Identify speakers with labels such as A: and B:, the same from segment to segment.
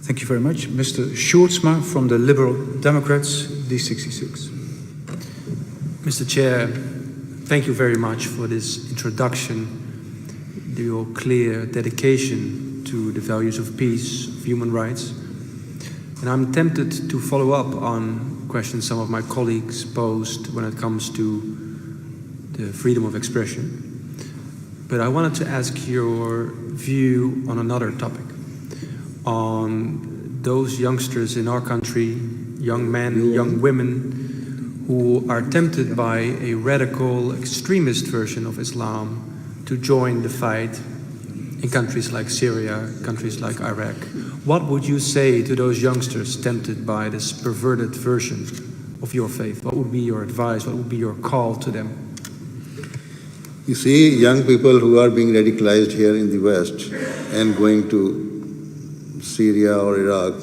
A: Thank you very much. Mr. Sjoerdsma from the Liberal Democrats, D66.
B: Mr. Chair, thank you very much for this introduction, your clear dedication to the values of peace, of human rights. And I'm tempted to follow up on questions some of my colleagues posed when it comes to the freedom of expression. But I wanted to ask your view on another topic, on those youngsters in our country, young men, young women, who are tempted by a radical extremist version of Islam to join the fight in countries like Syria, countries like Iraq. What would you say to those youngsters tempted by this perverted version of your faith? What would be your advice? What would be your call to them?
C: You see, young people who are being radicalized here in the West and going to Syria or Iraq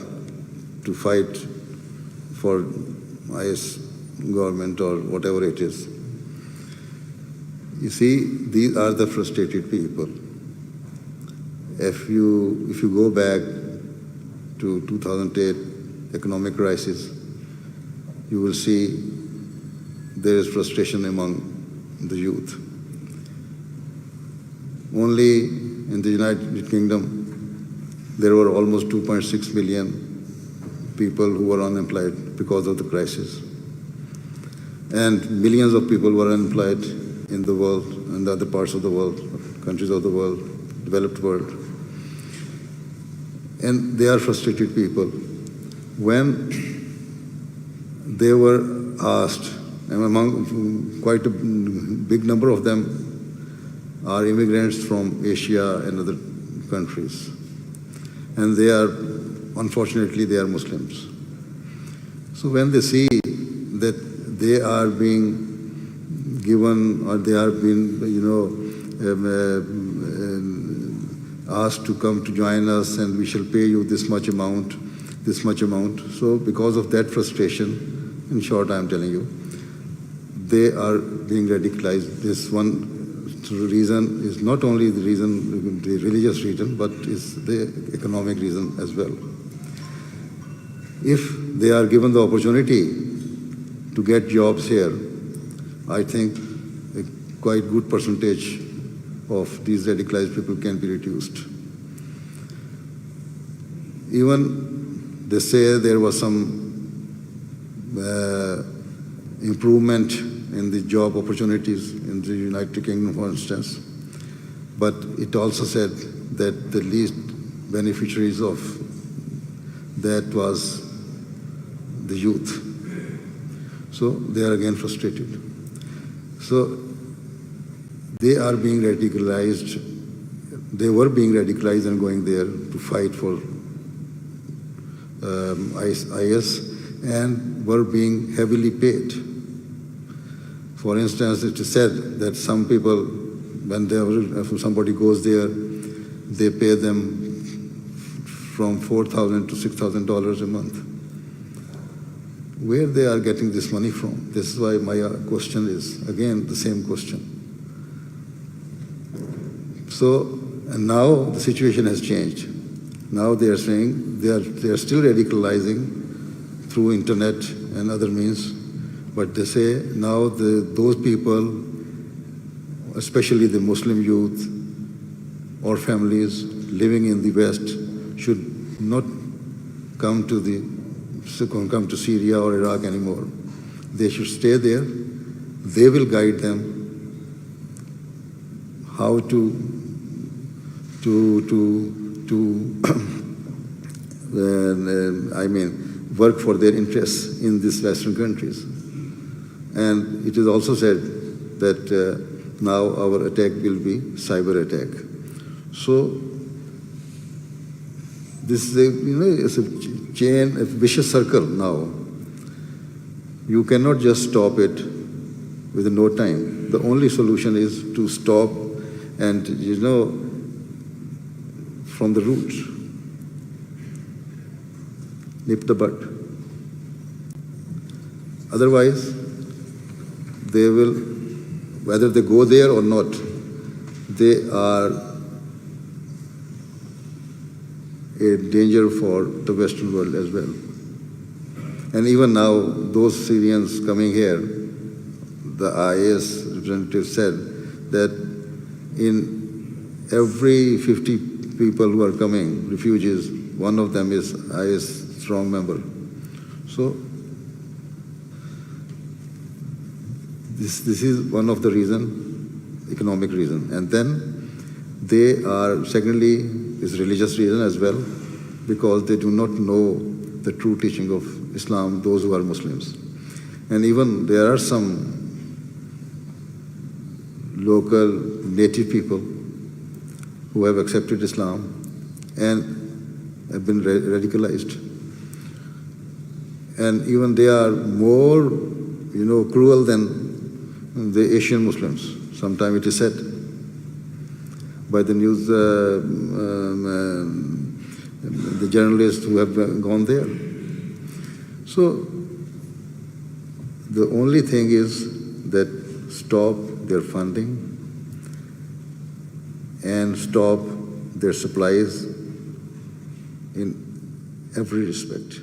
C: to fight for IS government or whatever it is. You see, these are the frustrated people. If you go back to 2008 economic crisis, you will see there is frustration among the youth. Only in the United Kingdom, there were almost 2.6 million people who were unemployed because of the crisis. And millions of people were unemployed in the world, in other parts of the world, countries of the world, developed world. And they are frustrated people. When they were asked, and among quite a big number of them are immigrants from Asia and other countries. And they are, unfortunately, they are Muslims. So when they see that they are being given or they are being, asked to come to join us and we shall pay you this much amount. So because of that frustration, in short, I'm telling you, they are being radicalized. This one reason is not only the reason, the religious reason, but is the economic reason as well. If they are given the opportunity to get jobs here, I think a quite good percentage of these radicalized people can be reduced. Even they say there was some improvement in the job opportunities in the United Kingdom, for instance. But it also said that the least beneficiaries of that was the youth. So they are again frustrated. So they are being radicalized. They were being radicalized and going there to fight for IS and were being heavily paid. For instance, it is said that some people, when if somebody goes there, they pay them from $4,000 to $6,000 a month. Where they are getting this money from? This is why my question is, again, the same question. So, and now the situation has changed. Now they are saying they are still radicalizing through internet and other means. But they say now those people, especially the Muslim youth or families living in the West, should not come to Syria or Iraq anymore. They should stay there. They will guide them how to work for their interests in these Western countries. And it is also said that now our attack will be cyber attack. So this is it's a chain, a vicious circle now. You cannot just stop it within no time. The only solution is to stop and, from the roots, nip the bud. Otherwise, they will, whether they go there or not, they are a danger for the Western world as well. And even now, those Syrians coming here, the IS representative said that in every 50 people who are coming, refugees, one of them is IS strong member. So this is one of the reason, economic reason. And then they are, secondly, is religious reason as well, because they do not know the true teaching of Islam, those who are Muslims. And even there are some local native people who have accepted Islam and have been radicalized. And even they are more, cruel than the Asian Muslims. Sometimes it is said by the news, the journalists who have gone there. So the only thing is that stop their funding and stop their supplies in every respect.